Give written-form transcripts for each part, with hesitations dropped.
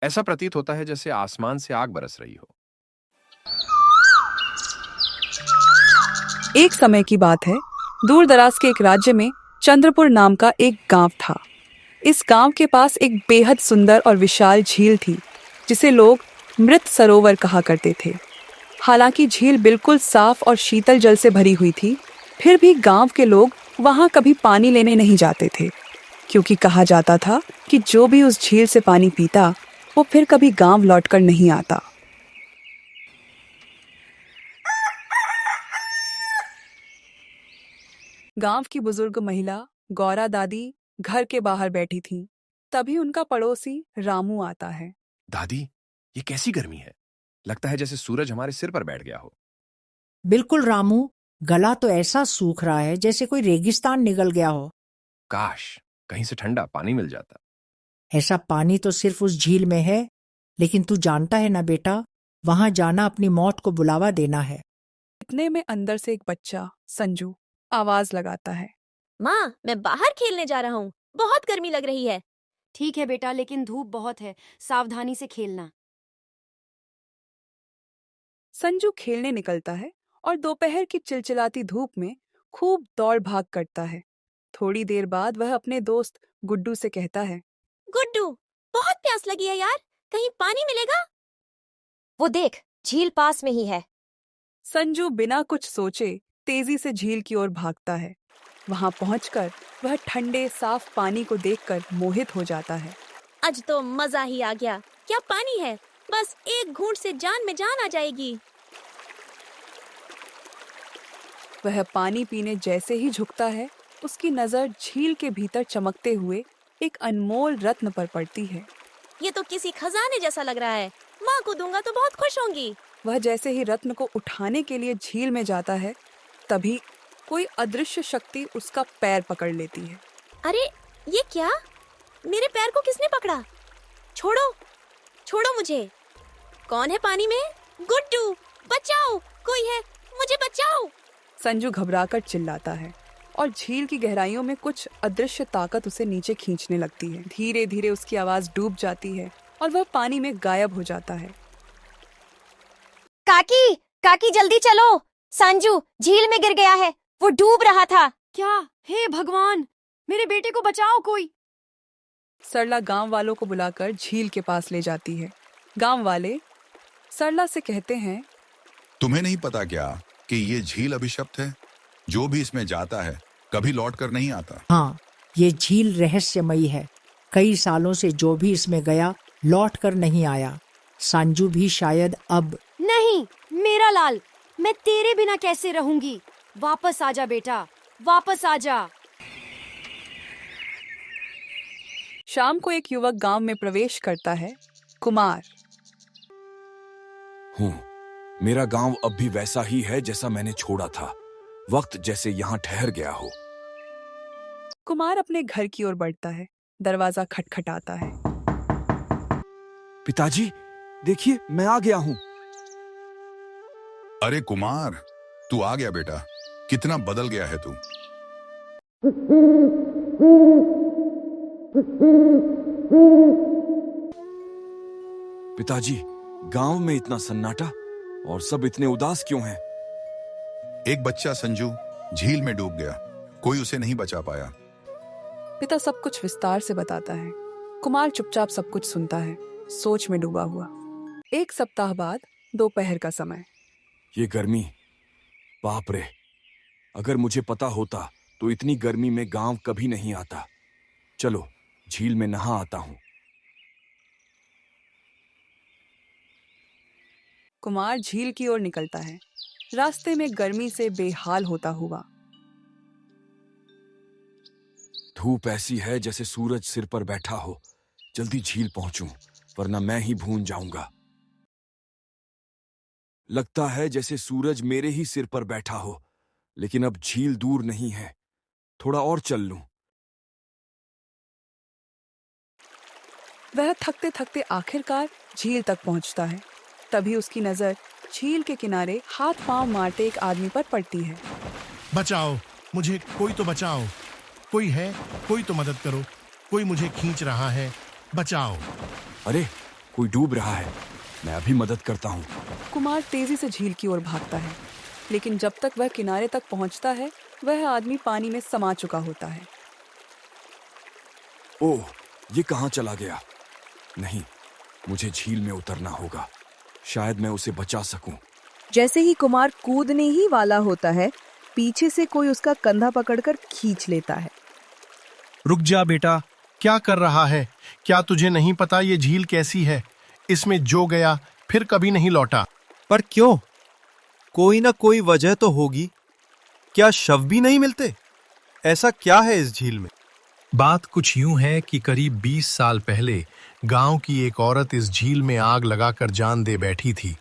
ऐसा प्रतीत होता है जैसे आसमान से आग बरस रही हो। एक समय की बात है, दूर दराज के एक राज्य में चंद्रपुर नाम का एक गांव था। इस गांव के पास एक बेहद सुंदर और विशाल झील थी, जिसे लोग मृत सरोवर कहा करते थे। हालांकि झील बिल्कुल साफ और शीतल जल से भरी हुई थी, फिर भी गांव के लोग वहां कभी पानी लेने नहीं जाते थे, क्योंकि कहा जाता था कि जो भी उस झील से पानी पीता, वो फिर कभी गांव लौटकर नहीं आता। गांव की बुजुर्ग महिला गौरा दादी घर के बाहर बैठी थी। तभी उनका पड़ोसी रामू आता है। दादी, ये कैसी गर्मी है? लगता है जैसे सूरज हमारे सिर पर बैठ गया हो। बिल्कुल रामू, गला तो ऐसा सूख रहा है जैसे कोई रेगिस्तान निगल गया हो। काश कहीं से ठंडा पानी मिल जाता। ऐसा पानी तो सिर्फ उस झील में है, लेकिन तू जानता है ना बेटा, वहां जाना अपनी मौत को बुलावा देना है। इतने में अंदर से एक बच्चा संजू आवाज लगाता है। माँ, मैं बाहर खेलने जा रहा हूँ। बहुत गर्मी लग रही है। ठीक है बेटा, लेकिन धूप बहुत है, सावधानी से खेलना। संजू खेलने निकलता है और दोपहर की चिलचिलाती धूप में खूब दौड़ भाग करता है। थोड़ी देर बाद वह अपने दोस्त गुड्डू से कहता है, गुड्डू, बहुत प्यास लगी है यार, कहीं पानी मिलेगा? वो देख, झील पास में ही है। संजू बिना कुछ सोचे तेजी से झील की ओर भागता है। वहां पहुंचकर वह ठंडे साफ पानी को देखकर मोहित हो जाता है। आज तो मजा ही आ गया। क्या पानी है, बस एक घूंट से जान में जान आ जाएगी। वह पानी पीने जैसे ही झुकता है, उसकी नजर झील के भीतर चमकते हुए एक अनमोल रत्न पर पड़ती है। ये तो किसी खजाने जैसा लग रहा है। माँ को दूंगा तो बहुत खुश होंगी। वह जैसे ही रत्न को उठाने के लिए झील में जाता है, तभी कोई अदृश्य शक्ति उसका पैर पकड़ लेती है। अरे ये क्या? मेरे पैर को किसने पकड़ा? छोड़ो, छोड़ो मुझे। कौन है पानी में? गुड्डू, बचाओ, कोई है, मुझे बचाओ। संजू घबराकर चिल्लाता है और झील की गहराइयों में कुछ अदृश्य ताकत उसे नीचे खींचने लगती है। धीरे धीरे उसकी आवाज डूब जाती है और वह पानी में गायब हो जाता है। काकी, काकी जल्दी चलो, संजू झील में गिर गया है, वो डूब रहा था। क्या? हे भगवान, मेरे बेटे को बचाओ कोई। सरला गांव वालों को बुलाकर झील के पास ले जाती है। गांव वाले सरला से कहते हैं, तुम्हें नहीं पता क्या कि ये झील अभिशप्त है? जो भी इसमें जाता है कभी लौट कर नहीं आता। हाँ, ये झील रहस्यमयी है। कई सालों से जो भी इसमें गया लौट कर नहीं आया। संजू भी शायद अब। नहीं, मेरा लाल, मैं तेरे बिना कैसे रहूंगी? वापस आजा बेटा, वापस आजा। शाम को एक युवक गांव में प्रवेश करता है, कुमार। हूँ, मेरा गांव अब भी वैसा ही है जैसा मैंने छोड़ा था। वक्त जैसे यहाँ ठहर गया हो। कुमार अपने घर की ओर बढ़ता है। दरवाजा खटखटाता है। पिताजी, देखिए मैं आ गया हूँ। अरे कुमार, तू आ गया बेटा। कितना बदल गया है तू। पिताजी, गांव में इतना सन्नाटा और सब इतने उदास क्यों हैं? एक बच्चा संजू झील में डूब गया, कोई उसे नहीं बचा पाया। पिता सब कुछ विस्तार से बताता है। कुमार चुपचाप सब कुछ सुनता है, सोच में डूबा हुआ। एक सप्ताह बाद दोपहर का समय। ये गर्मी, बाप रे, अगर मुझे पता होता तो इतनी गर्मी में गांव कभी नहीं आता। चलो झील में नहा आता हूँ। कुमार झील की ओर निकलता है, रास्ते में गर्मी से बेहाल होता हुआ। धूप ऐसी है जैसे सूरज सिर पर बैठा हो। जल्दी झील पहुंचूं, वरना मैं ही भून जाऊंगा। लगता है जैसे सूरज मेरे ही सिर पर बैठा हो, लेकिन अब झील दूर नहीं है। थोड़ा और चल लूं। वह थकते थकते आखिरकार झील तक पहुंचता है। तभी उसकी नजर झील के किनारे हाथ पांव मारते एक आदमी पर पड़ती है। बचाओ मुझे, कोई तो बचाओ, कोई है, कोई तो मदद करो, कोई मुझे खींच रहा है, बचाओ। अरे, कोई डूब रहा है, मैं अभी मदद करता हूँ। कुमार तेजी से झील की ओर भागता है, लेकिन जब तक वह किनारे तक पहुंचता है वह आदमी पानी में समा चुका होता है। ओह, ये कहाँ चला गया? नहीं, मुझे झील में उतरना होगा, शायद मैं उसे बचा सकूं। जैसे ही कुमार कूदने ही वाला होता है, पीछे से कोई उसका कंधा पकड़कर खींच लेता है। रुक जा बेटा, क्या कर रहा है? क्या तुझे नहीं पता ये झील कैसी है? इसमें जो गया फिर कभी नहीं लौटा। पर क्यों? कोई ना कोई वजह तो होगी। क्या शव भी नहीं मिलते? ऐसा क्या है इस झील में? बात कुछ यूं है कि करीब 20 साल पहले गांव की एक औरत इस झील में आग लगाकर जान दे बैठी थी।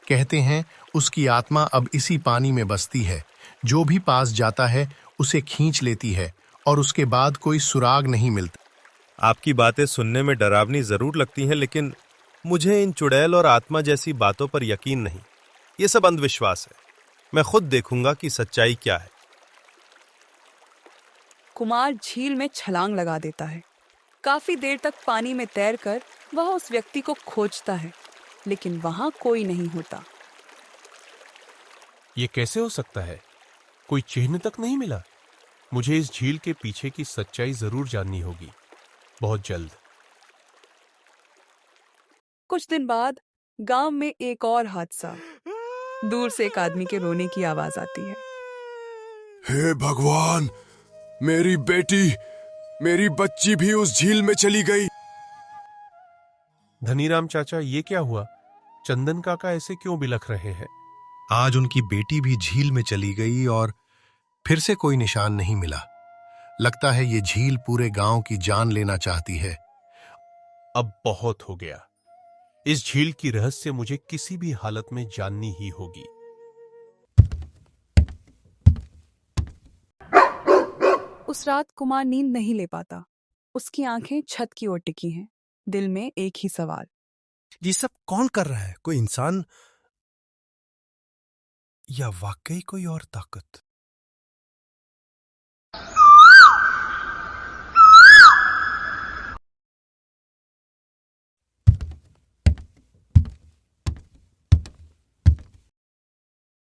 कहते हैं उसकी आत्मा अब इसी पानी में बसती है। जो भी पास जाता है उसे खींच लेती है और उसके बाद कोई सुराग नहीं मिलता। आपकी बातें सुनने में डरावनी जरूर लगती हैं, लेकिन मुझे इन चुड़ैल और आत्मा जैसी बातों पर यकीन नहीं। ये सब अंधविश्वास है। मैं खुद देखूंगा कि सच्चाई क्या है। कुमार झील में छलांग लगा देता है। काफी देर तक पानी में तैरकर वह उस व्यक्ति को खोजता है, लेकिन वहां कोई नहीं होता। ये कैसे हो सकता है? कोई चिन्ह तक नहीं मिला। मुझे इस झील के पीछे की सच्चाई जरूर जाननी होगी, बहुत जल्द। कुछ दिन बाद गांव में एक और हादसा। दूर से एक आदमी के रोने की आवाज आती है। हे भगवान, मेरी बेटी, मेरी बच्ची भी उस झील में चली गई। धनीराम चाचा, ये क्या हुआ? चंदन काका ऐसे क्यों बिलख रहे हैं? आज उनकी बेटी भी झील में चली गई और फिर से कोई निशान नहीं मिला। लगता है ये झील पूरे गांव की जान लेना चाहती है। अब बहुत हो गया। इस झील की रहस्य मुझे किसी भी हालत में जाननी ही होगी। उस रात कुमार नींद नहीं ले पाता। उसकी आंखें छत की ओर टिकी हैं। दिल में एक ही सवाल, ये सब कौन कर रहा है? कोई इंसान या वाकई कोई और ताकत?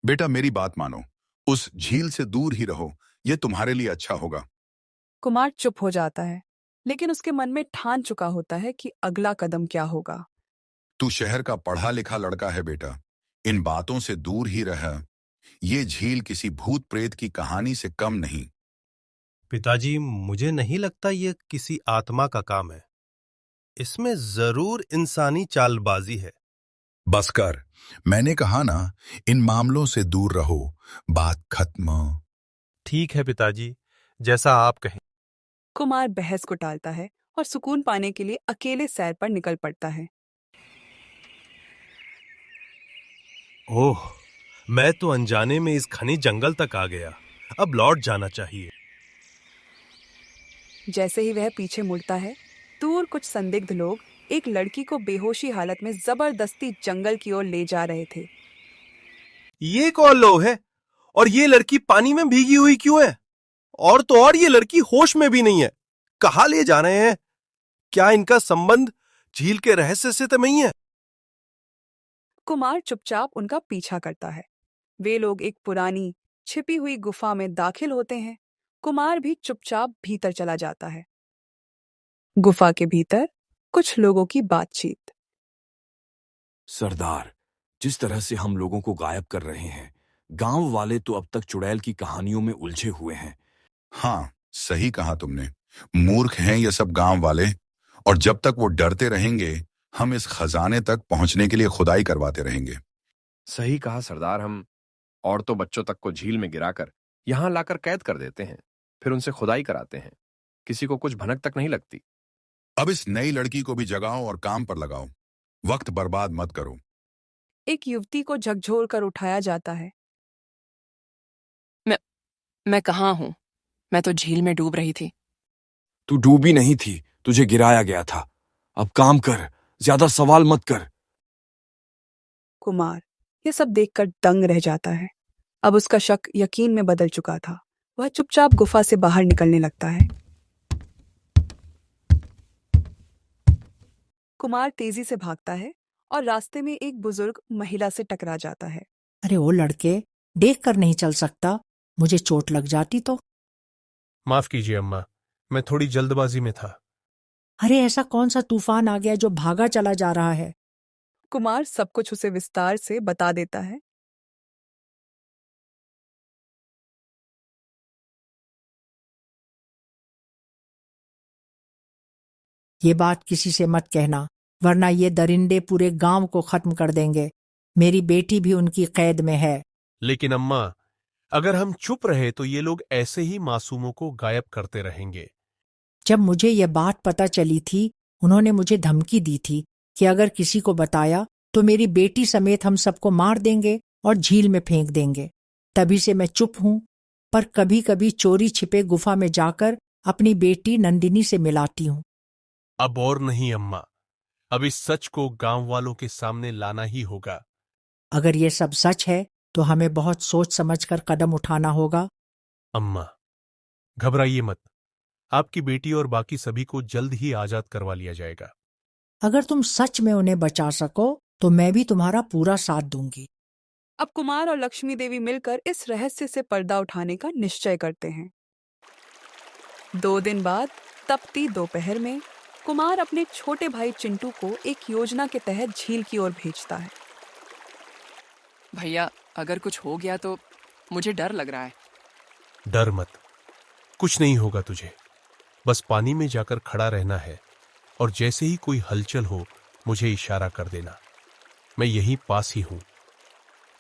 बेटा मेरी बात मानो, उस झील से दूर ही रहो, ये तुम्हारे लिए अच्छा होगा। कुमार चुप हो जाता है, लेकिन उसके मन में ठान चुका होता है कि अगला कदम क्या होगा। तू शहर का पढ़ा लिखा लड़का है बेटा, इन बातों से दूर ही रह। ये झील किसी भूत प्रेत की कहानी से कम नहीं। पिताजी, मुझे नहीं लगता ये किसी आत्मा का काम है। इसमें जरूर इंसानी चालबाजी है। बस कर, मैंने कहा ना, इन मामलों से दूर रहो, बात खत्म। ठीक है पिताजी, जैसा आप कहें। कुमार बहस को टालता है और सुकून पाने के लिए अकेले सैर पर निकल पड़ता है। ओह, मैं तो अनजाने में इस घने जंगल तक आ गया। अब लौट जाना चाहिए। जैसे ही वह पीछे मुड़ता है, दूर कुछ संदिग्ध लोग एक लड़की को बेहोशी हालत में जबरदस्ती जंगल की ओर ले जा रहे थे। ये कौन लोग हैं? और ये लड़की पानी में भीगी हुई क्यों है? और तो और ये लड़की होश में भी नहीं है। कहाँ ले जा रहे हैं? क्या इनका संबंध झील के रहस्य से तो नहीं है? कुमार चुपचाप उनका पीछा करता है। वे लोग एक पुरानी छिपी हुई गुफा में दाखिल होते हैं। कुमार भी चुपचाप भीतर चला जाता है। गुफा के भीतर कुछ लोगों की बातचीत। सरदार, जिस तरह से हम लोगों को गायब कर रहे हैं, गांव वाले तो अब तक चुड़ैल की कहानियों में उलझे हुए हैं। हाँ, सही कहा तुमने। मूर्ख हैं ये सब गांव वाले, और जब तक वो डरते रहेंगे, हम इस खजाने तक पहुंचने के लिए खुदाई करवाते रहेंगे। सही कहा सरदार। हम औरतों बच्चों तक को झील में गिराकर यहां लाकर कैद कर देते हैं, फिर उनसे खुदाई कराते हैं। किसी को कुछ भनक तक नहीं लगती। अब इस नई लड़की को भी जगाओ और काम पर लगाओ। वक्त बर्बाद मत करो। एक युवती को झकझोर कर उठाया जाता है। मैं कहाँ हूँ? मैं तो झील में डूब रही थी। तू डूबी नहीं थी, तुझे गिराया गया था। अब काम कर, ज्यादा सवाल मत कर। कुमार ये सब देखकर दंग रह जाता है। अब उसका शक यकीन में बदल चुका था। वह चुपचाप गुफा से बाहर निकलने लगता है। कुमार तेजी से भागता है और रास्ते में एक बुजुर्ग महिला से टकरा जाता है। अरे ओ लड़के, देख कर नहीं चल सकता, मुझे चोट लग जाती तो। माफ कीजिए अम्मा, मैं थोड़ी जल्दबाजी में था। अरे ऐसा कौन सा तूफान आ गया जो भागा चला जा रहा है? कुमार सब कुछ उसे विस्तार से बता देता है। ये बात किसी से मत कहना, वरना ये दरिंदे पूरे गांव को खत्म कर देंगे। मेरी बेटी भी उनकी कैद में है। लेकिन अम्मा, अगर हम चुप रहे तो ये लोग ऐसे ही मासूमों को गायब करते रहेंगे। जब मुझे यह बात पता चली थी, उन्होंने मुझे धमकी दी थी कि अगर किसी को बताया तो मेरी बेटी समेत हम सबको मार देंगे और झील में फेंक देंगे। तभी से मैं चुप हूं, पर कभी कभी चोरी छिपे गुफा में जाकर अपनी बेटी नंदिनी से मिलाती हूं। अब और नहीं अम्मा, अब इस सच को गांव वालों के सामने लाना ही होगा। अगर ये सब सच है तो हमें बहुत सोच समझकर कदम उठाना होगा। अम्मा, घबराइए मत, आपकी बेटी और बाकी सभी को जल्द ही आजाद करवा लिया जाएगा। अगर तुम सच में उन्हें बचा सको तो मैं भी तुम्हारा पूरा साथ दूंगी। अब कुमार और लक्ष्मी देवी मिलकर इस रहस्य से पर्दा उठाने का निश्चय करते हैं। 2 दिन बाद तपती दोपहर में कुमार अपने छोटे भाई चिंटू को एक योजना के तहत झील की ओर भेजता है। भैया, अगर कुछ हो गया तो मुझे डर लग रहा है। डर मत, कुछ नहीं होगा तुझे। बस पानी में जाकर खड़ा रहना है और जैसे ही कोई हलचल हो मुझे इशारा कर देना। मैं यहीं पास ही हूं।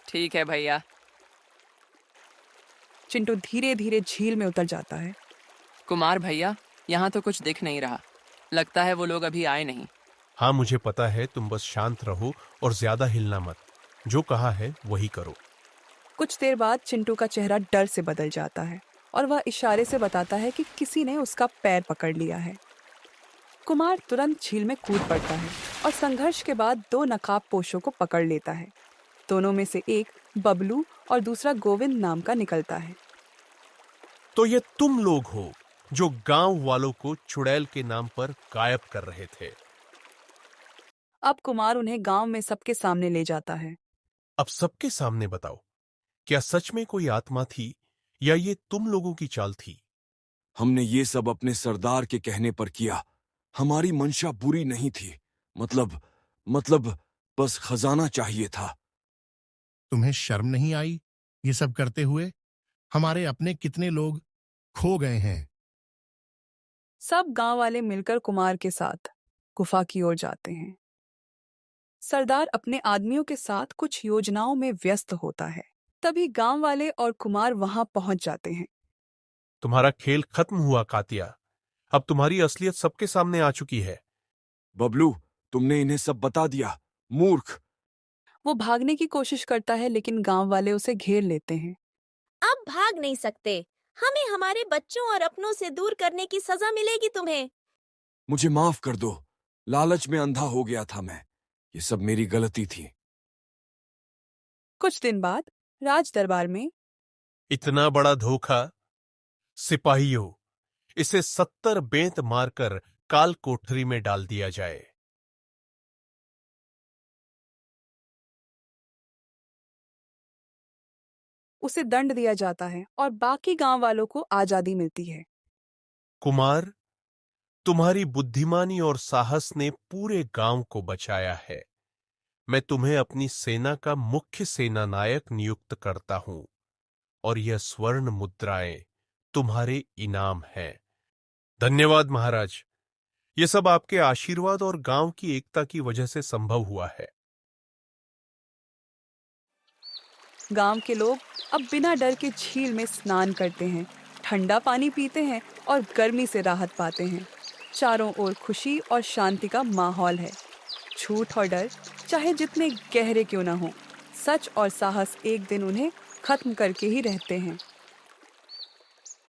ठीक है भैया। चिंटू धीरे धीरे झील में उतर जाता है। कुमार भैया, यहाँ तो कुछ दिख नहीं रहा। लगता है वो लोग अभी आए नहीं। हाँ, मुझे पता है, तुम बस शांत रहो और ज्यादा हिलना मत। जो कहा है वही करो। कुछ देर बाद चिंटू का चेहरा डर से बदल जाता है और वह इशारे से बताता है कि किसी ने उसका पैर पकड़ लिया है। कुमार तुरंत झील में कूद पड़ता है और संघर्ष के बाद 2 नकाबपोशों को पकड़ लेता है। दोनों में से एक बबलू और दूसरा गोविंद नाम का निकलता है। तो ये तुम लोग हो जो गांव वालों को चुड़ैल के नाम पर गायब कर रहे थे। अब कुमार उन्हें गांव में सबके सामने ले जाता है। अब सबके सामने बताओ, क्या सच में कोई आत्मा थी या ये तुम लोगों की चाल थी? हमने ये सब अपने सरदार के कहने पर किया। हमारी मंशा बुरी नहीं थी। मतलब बस खजाना चाहिए था। तुम्हें शर्म नहीं आई ये सब करते हुए? हमारे अपने कितने लोग खो गए हैं। सब गांव वाले मिलकर कुमार के साथ गुफा की ओर जाते हैं। सरदार अपने आदमियों के साथ कुछ योजनाओं में व्यस्त होता है। तभी गांव वाले और कुमार वहां पहुंच जाते हैं। तुम्हारा खेल खत्म हुआ कातिया। अब तुम्हारी असलियत सबके सामने आ चुकी है। बबलू, तुमने इन्हें सब बता दिया, मूर्ख। वो भागने की कोशिश करता है लेकिन गांव वाले उसे घेर लेते हैं। अब भाग नहीं सकते। हमें हमारे बच्चों और अपनों से दूर करने की सजा मिलेगी तुम्हें। मुझे माफ कर दो, लालच में अंधा हो गया था मैं। ये सब मेरी गलती थी। कुछ दिन बाद राज दरबार में इतना बड़ा धोखा। सिपाहियों, इसे 70 बेंत मारकर काल कोठरी में डाल दिया जाए। उसे दंड दिया जाता है और बाकी गांव वालों को आजादी मिलती है। कुमार, तुम्हारी बुद्धिमानी और साहस ने पूरे गांव को बचाया है। मैं तुम्हें अपनी सेना का मुख्य सेना नायक नियुक्त करता हूं और यह स्वर्ण मुद्राएं तुम्हारे इनाम हैं। धन्यवाद महाराज। यह सब आपके आशीर्वाद और गांव की एकता की वजह से संभव हुआ है। गांव के लोग अब बिना डर के झील में स्नान करते हैं, ठंडा पानी पीते हैं और गर्मी से राहत पाते हैं। चारों ओर खुशी और शांति का माहौल है। झूठ और डर चाहे जितने गहरे क्यों ना हो, सच और साहस एक दिन उन्हें खत्म करके ही रहते हैं।